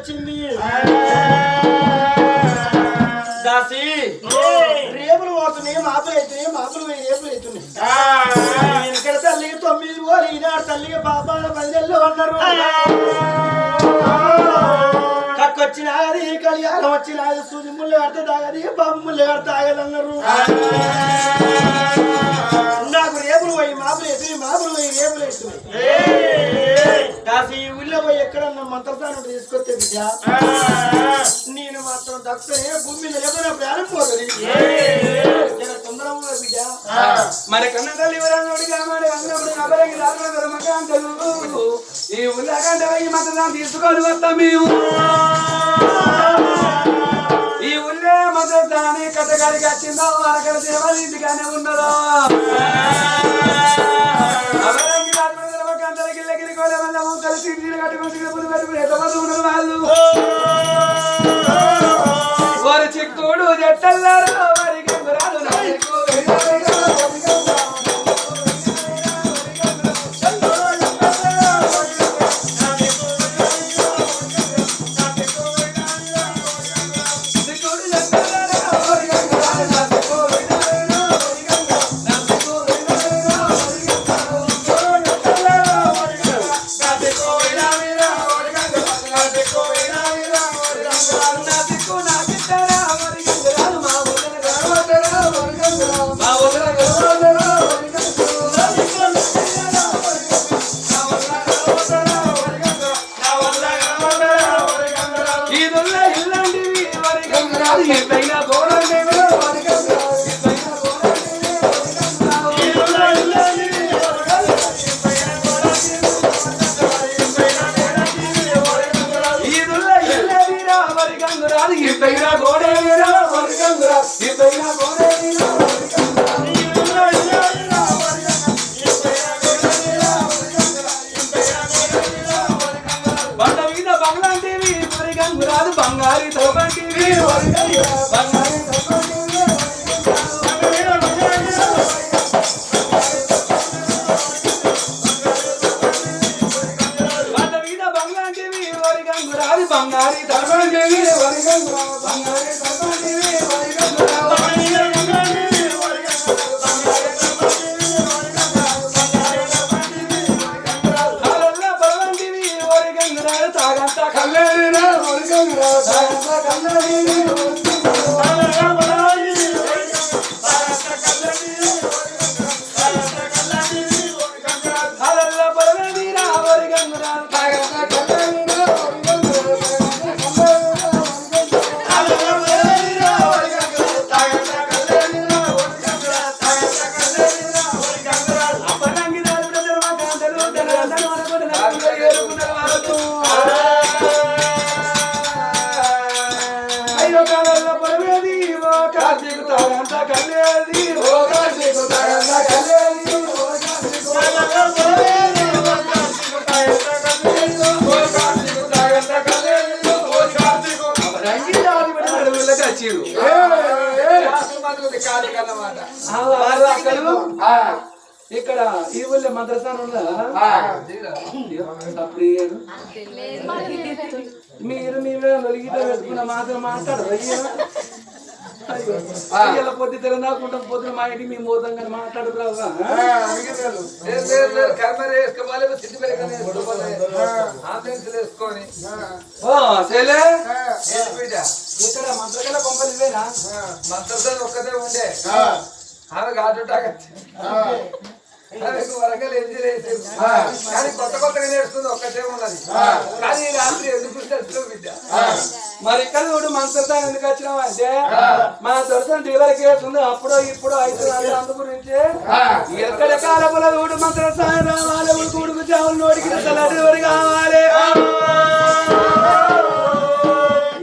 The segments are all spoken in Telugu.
వచ్చింది దాసి రేపులు పోతున్నాయి మాపులు అవుతున్నాయి మాపులు రేపులు అవుతున్నాయి ఇక్కడ తల్లికి 9 రోజులు ఈనాడు తల్లికి పాపాల 10 నెలలు అన్నారు కక్కొచ్చినది కళ్యాణం వచ్చినది సూది ముళ్ళు కడితే తాగది పాప ముళ్ళు కడితే తాగదన్నారు నాకు రేపులు పోయి మాపులు అవుతున్నాయి మాపులు పోయి రేపులు అవుతున్నాయి కాసి ఊళ్ళో పోయి ఎక్కడన్నా మంత్రస్థానం తీసుకొస్తే బిడ్డ నేను మాత్రం దక్కునే భూమి మీద లేకపోతే ప్రాణం పోతుంది తొందరగా బిడ్డ మరి కన్న తల్లి అన్నప్పుడు ఈ ఉల్లాకంటే పోయి మంత్రస్థానం తీసుకొని వస్తాం మేము ఈ ఉల్లే మంత్రస్థానాన్ని కథగారికి వచ్చిందో అక్కడ దేవాల ఇంటిగానే ఉన్నదో వారి చిక్కుడు జట్టల్లారా వారి గంగురాలు బంగారి ఇక్కడ ఈ ఊళ్ళో మంత్రస్థానం మీరు మీరే గీత పెట్టుకున్న మాత్రం మాట్లాడరు పొద్దు తెలంగాణ పొద్దున మా ఇంటికి మేము పోతాం కానీ మాట్లాడుతున్నావు ఇక్కడ మంత్రగల కొంపలు ఇవేనా మంత్రసాలు ఒక్కదే ఉండే ఆమె కాటుటాక వరకలు కానీ కొత్తగా నేర్చుకుంది ఒక్కటే ఉన్నది కానీ రాత్రి ఎందుకు బిడ్డ మరి ఇక్కడ చూడు మంత్రతో ఎందుకు వచ్చినావు అంటే మన దొరసని డెలివరీ ఉంది అప్పుడు ఇప్పుడు అవుతుంది అందు గురించి ఎక్కడ కాలపుల చూడు మంత్రస్థానం రావాలి ఉడుకు చావులు నోటికి డెలివరీ కావాలి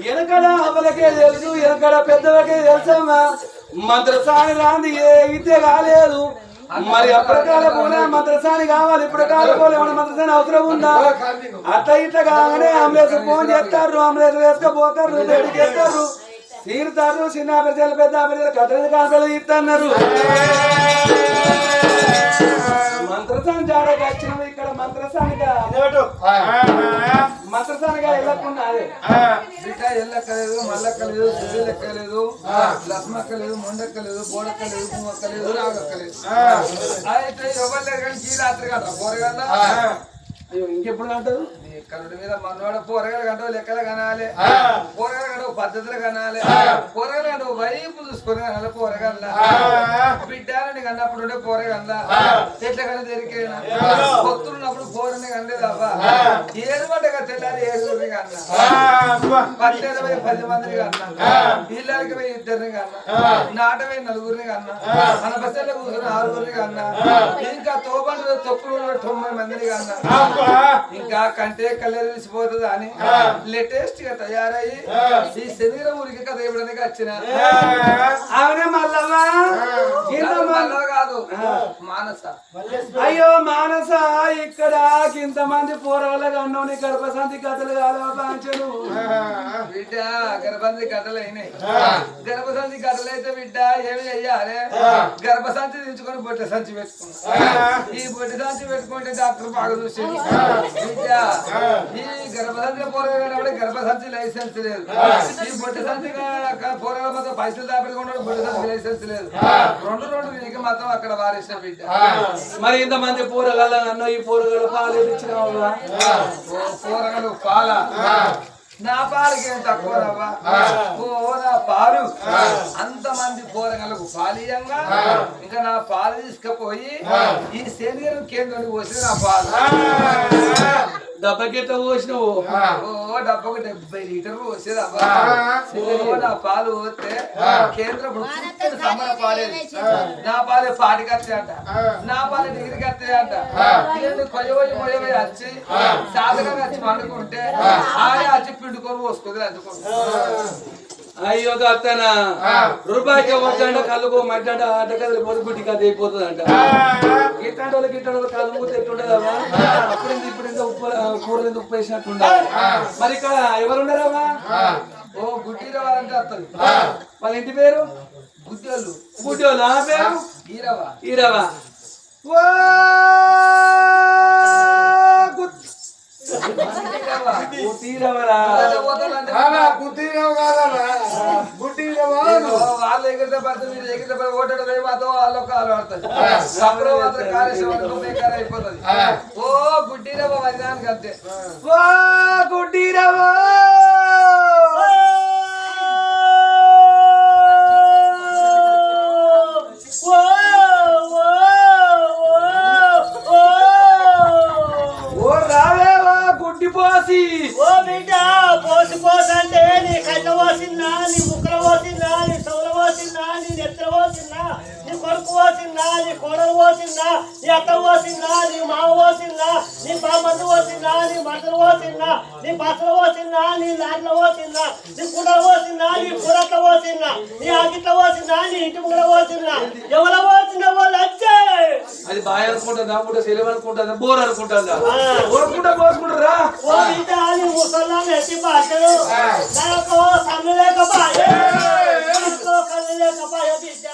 వెనకడ అవ్వలకే తెలుసు వెనకడ పెద్దలకే తెలుసమ్మా మంత్రస్థానం రాంది ఏ ఇదే కాలేదు మరి అప్పటికాల పోలే మంత్రస్థాని కావాలి ఇప్పుడు కాల పోలే మంత్రస్థాని అవసరం ఉందా అట్లా ఇట్లా కాగానే అంబులెన్స్ ఫోన్ చేస్తారు అంబులెన్స్ వేసుకపోతారు దేడికి చేస్తారు తీరుతారు చిన్న అభ్యర్థులు పెద్ద అభ్యర్థులు కట్టడి కాపలు ఇస్తున్నారు మంత్రసాని జాడకి వచ్చినవి ఇక్కడ మంత్రసానిగా మంత్రసానిగా వెళ్ళకుండా అదే బిడ్డ ఎల్లక్కలేదు మల్లక్కలేదు సుజలెక్కలేదు లస్మక్కలేదు మొండక్కలేదు బోడక్కలేదు పుమ్మక్కలేదు రాగక్కలేదు అయితే ఎవరు కానీ ఈ రాత్రి కదా పోరగల్ల అయ్యో ఇంకెప్పుడు అంటారు కరుడు మీద మనవాడ పోరగాలు కంటే లెక్కలు కనాలి పోరగాలు కంటే పద్ధతులు కనాలి పోరగాలు కంటే వైపు చూసుకొని కనాలి పోరగల్ల బిడ్డాలని కన్నప్పుడు ఉండే పోరగల్ల చెట్ల కన్నా తెరికేనా భక్తులున్నప్పుడు పోరని కనలేదబ్బా ఏడు పడ్డగా తెల్లారి 7 కన్నా 10 మందిని కన్నా ఇళ్ళకి పోయి 2 కన్నా నాట పోయి 4 కన్నా మన బస్సులో కూర్చొని 6 కన్నా ఇంకా తోబండు తొక్కులు 90 మందిని కన్నా ఇంకా కంటే కలరిసిపోతుంది అని లేటెస్ట్ గా తయారయ్యి ఈ శరీరం ఊరికి కథ ఇవ్వడానికి వచ్చిన అవునే మల్లవ్వా కాదు మానస అయ్యో మానస ఇక్కడ ఇంతమంది పోరాళ్ళగా అన్నోని గర్భశాంతి కథలు కాలవాంచను బిడ్డ గర్భశాంతి కథలు అయినాయి గర్భశాంతి కథలు అయితే బిడ్డ ఏమి చెయ్యాలి గర్భశాంతి తెచ్చుకొని బొట్టె సంచి పెట్టుకున్నా ఈ బొట్టె సంచి పెట్టుకుంటే డాక్టర్ బాగా చూసి బిడ్డ ఈ గర్భసంచి పోరాడే గర్భసంచి లైసెన్స్ లేదు ఈ బొట్టె సంచి పోరాడ మాత్రం పైసలు దాపెట్టుకుంటాడు బొట్టె సంచి లైసెన్స్ లేదు 2 నీకు మాత్రం అక్కడ వారేసిన బిడ్డ మరి ఇంతమంది పోరగాళ్ళ అన్న ఈ పోరగాళ్ళ పాలు ఇచ్చిన పోరగలు పాల నా పాలకి ఏం తక్కువ రవ్వా ఓ నా పాలు అంతమంది పోరగలకు పాలీయంగా ఇంకా నా పాలు తీసుకుపోయి ఈ శరీరం కేంద్రానికి పోసి నా పాలు డబ్బకెట్ట పోసినావు ఓ డబ్బకు 70 లీటర్లు పోసేదబ్బా నా పాలు పోతే కేంద్రం సమ్మర పాడేది నా పాలే పాటికి వస్తాయంట నా పాలే డిగ్రీకి వస్తాయంట కొయ్యబోయి వచ్చి సాధకంగా వచ్చి వండుకుంటే ఆడే వచ్చి పిండుకొని పోసుకుంది అందుకుంటా అయ్యో అత్తనా రూపాయికి వచ్చాడ కళ్ళుకో మడ్డాడ అడ్డ కదిలి పొద్దు గుడ్డి కథ అయిపోతుంది అంట గిట్టాంటి వాళ్ళకి కళ్ళు మూత ఎట్టుండదమ్మా అప్పుడు ఇప్పుడు ఉప్పు కూరలు ఉప్పు వేసినట్టుండ మరి ఇక్కడ ఎవరున్నారమ్మా ఓ గుడ్డిరవా అంటే వస్తుంది వాళ్ళ ఇంటి పేరు గుడ్డోళ్ళు గుడ్డోళ్ళు ఆ పేరు ఈరవా ఈరవా వాళ్ళు ఎగిరితే పడుతుంది మీరు ఎగిరితే పడి ఓటేది మాత్రం వాళ్ళు కాలు పడుతుంది అప్పుడు మాత్రం కార్యక్రమం బేకార్ అయిపోతుంది ఓ గుడ్డిరవ వదినానికి అంతే ఓ గుడ్డిరవ ఓ బిడ్డ పోసి పోసంటే నీ కళ్ళ పోసిందా నీ ముక్కల పోసిందా నీ సౌల పోసిందా నీ నెత్తల పోసిందా నీ కొడుకు పోసిందా నీ కోడలు పోసిందా నీ అత్త పోసిందా నీ మామ పోసిందా నీ బామ్మలు పోసిందా నీ మద్దలు పోసిందా నీ బస్సులు పోసిందా నీ లాడ్ల పోసిందా నీ కుడలు పోసిందా నీ కూరట్ల పోసిందా నీ ఆకిట్ల పోసిందా నీ ఇంటి ముగ్గుల పోసిందా ఎవరు పోసిందా వాళ్ళు వచ్చే అది బాయ్ అనుకుంటుందా కూడా సెలవు అనుకుంటుందా బోర్ అనుకుంటుందా కోరుకుంటా కోసుకుంటారా ఓ బిడ్డ నీ ముసల్లాన్ని ఎత్తి బాటలు దానికో సన్ను లేకపోయే కళ్ళు లేకపోయే బిడ్డ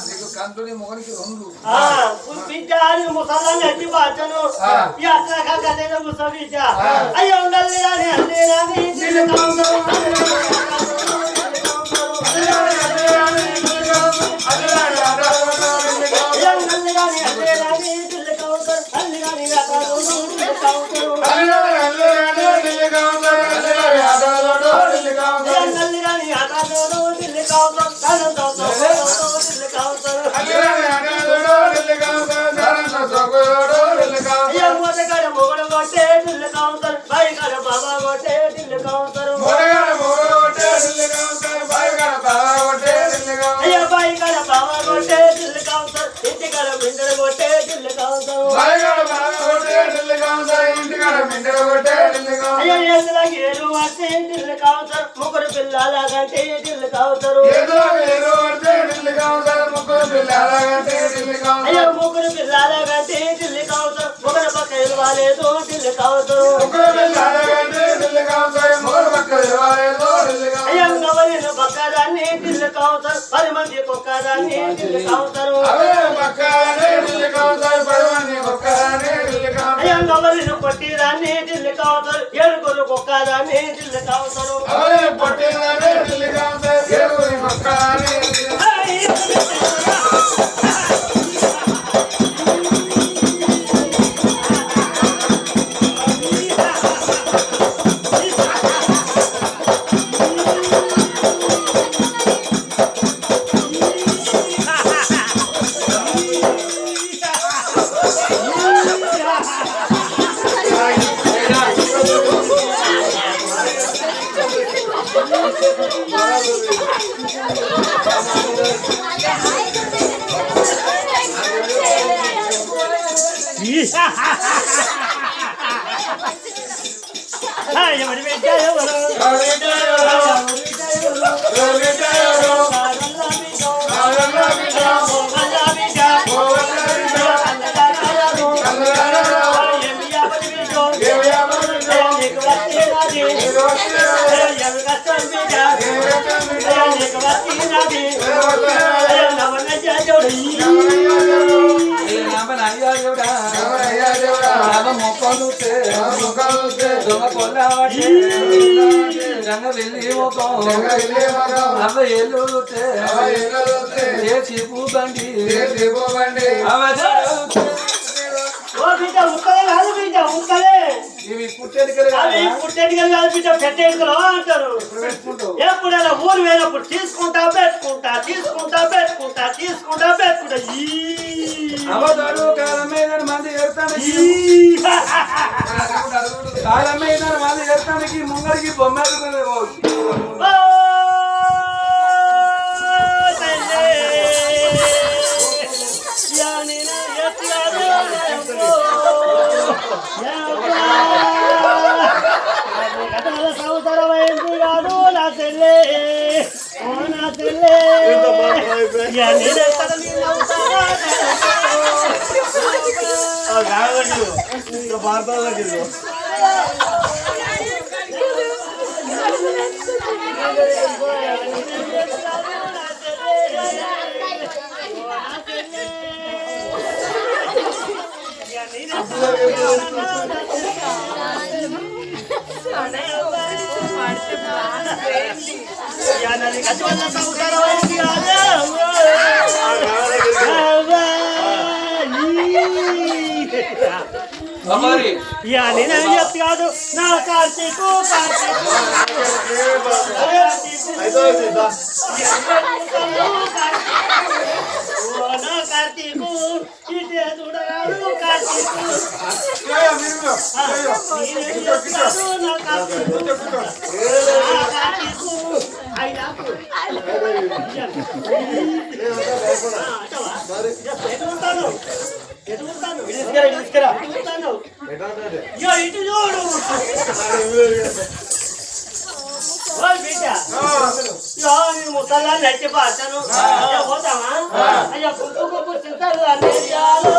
నీకు కందుని మొగనికి 2 బిడ్డ నీ ముసల్లాన్ని ఎత్తి బాటలు ఈ అట్లా కథలో ముస బిడ్డ అయ్యో ఉండాలి అని అన్నీ రాని ముగ్గురు పిల్లలాగంటే ఢిల్లు కావుతారు అయ్యో ముగ్గురు పిల్లలాగంటే ఢిల్లు కావుతారు ముగ్గురు పక్క ఇవ్వలేదు ఢిల్లు కావుతారు అయ్యో నవలిన పక్కదాన్ని ఢిల్లు కావుతారు 10 మంది పక్కదాన్ని ఢిల్లు కావుతారు పొట్టిదాన్ని ఢిల్లీ కావుతారు ఏడుగురు కుక్కదాన్ని ఢిల్లీ కావుతారు ఎవరి బిడ్డ ఎవరు రంగ వెళ్ళి అవ ఏళ్ళు ఏ చీపు బండి ఇవి పుట్టెడికలు కాదు బిడ్డ పెట్టేడుకలు అంటారు. ఎప్పుడైనా ఊరు వేనప్పుడు తీసుకుంటా పెట్టుకుంటా అవతాడు కాలమైన మంది ఎడతానికి ముంగడికి బొమ్మలు సంవత్సరమైంది కాదు నా తెల్లే నా తెల్లే నేనేం చెప్తే కాదు నా కార్తీకు కార్తీకు ఇటే చూడరాడు కార్తీకు ఇటు చూడు ముసల్లా నచ్చి పాడతాను పోతావా అయ్యా కుప్పు తింటారు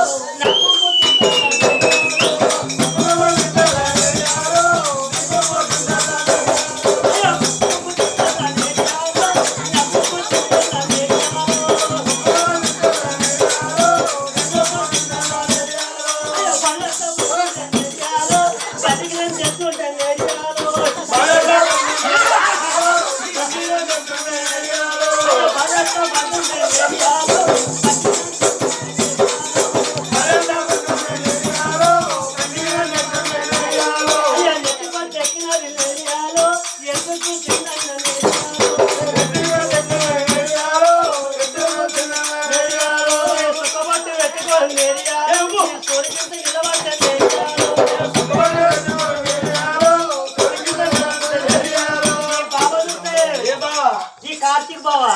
కార్తీక్ బావా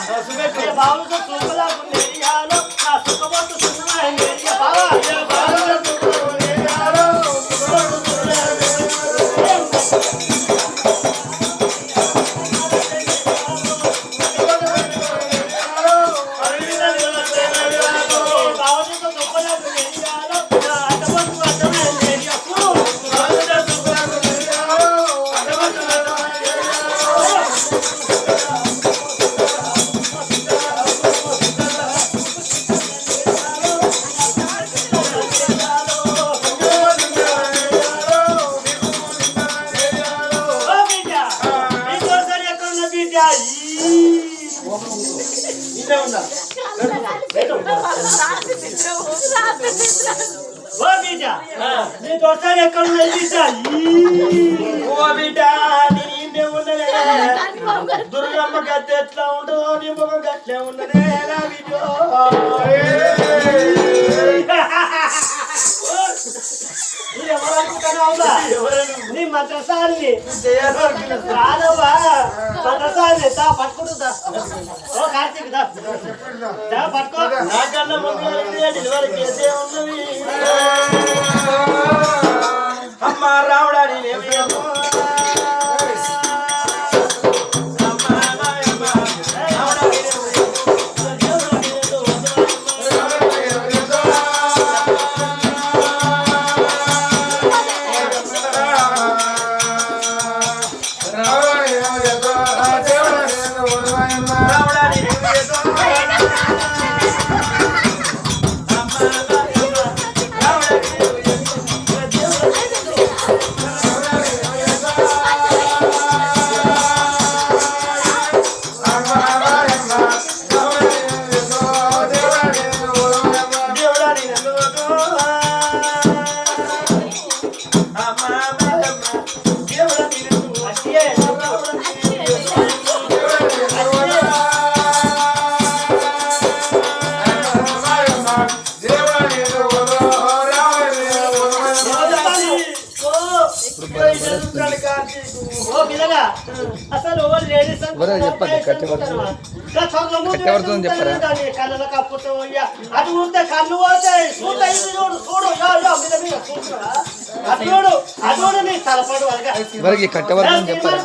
బావులతో చూపలాగా సుఖపట్టు బావా ఉందా ఓ బిడ్డ నీ దోస్తాను ఎక్కడ ఉన్నది బిడ్డ ఓ బిడ్డ నేనే ఉన్నదే దుర్గమ్మ గద్దె ఎట్లా ఉండదో నీ ముఖం గట్లే ఉన్నదే నా బిడ్డ నీ మంత్రసాన్ని రాదవ్వా మంత్రసాన్ని దా పట్టుకుంటుందా ఓ కార్తీక్ దా పట్టుకో నాకన్నా ముందు డెలివరీ చేసే ఉన్నది అమ్మ రావడా నేనేమి అసలు చెప్పండి కట్టెవడుతుందని చెప్పారా కళ్ళ కప్పుతో అటు ఉంటే కళ్ళు పోతాయి చూడు చూడు అటు అటు నీ తలపడు వరకు కట్టెవడుతుందని చెప్పారా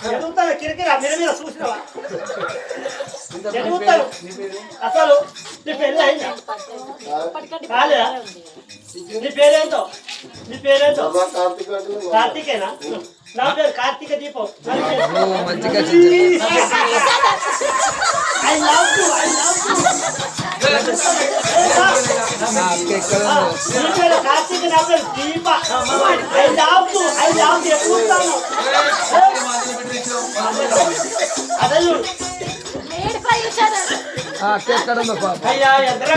ఎదుగుతాను కిరికిరా మీద మీద చూసినవా ఎదుగుతాను అసలు నీ పెళ్ళి అయిందా కాలేదా నీ పేరేంటో కార్తీకేనా నా పేరు కార్తీక దీపం మంచిగా ఐ లవ్ యు నీ పేరు కార్తీక నా పేరు దీప ఐ లవ్ యు ఎప్పుడుతాను అదే అయ్యా ఎద్దరా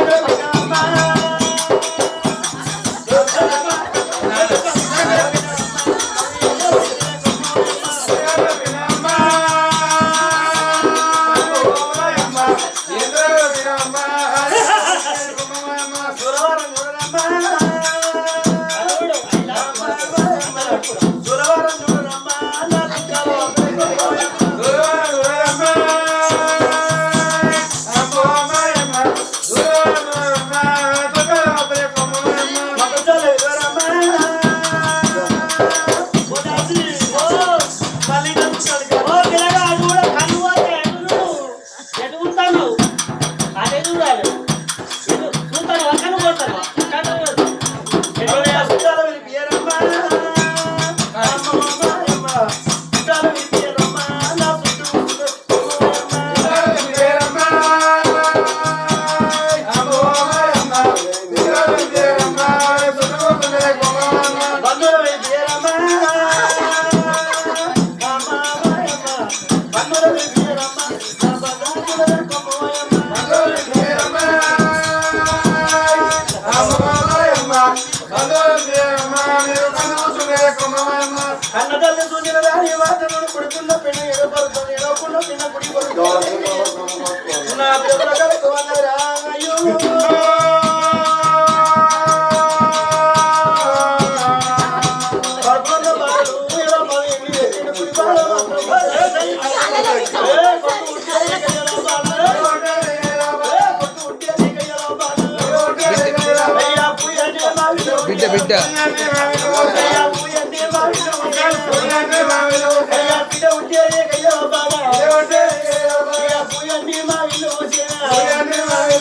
అన్నదాన్ని చూసిన దాని వాతను కొడుకున్న పిన్న ఎడపడుతుంది ఎడవకుండా పిన్న గుడి పడుతుంది నా పిల్లలకు అన్నరామయ్యో పడుకున్న బాలు ఎలా మరి గుడి బాలు బిడ్డ బిడ్డ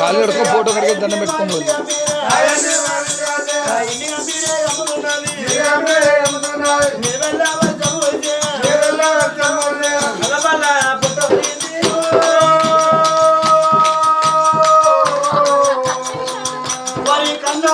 కాలు కడుకో ఫోటో కడిగి దండం పెట్టుకోండి కన్నా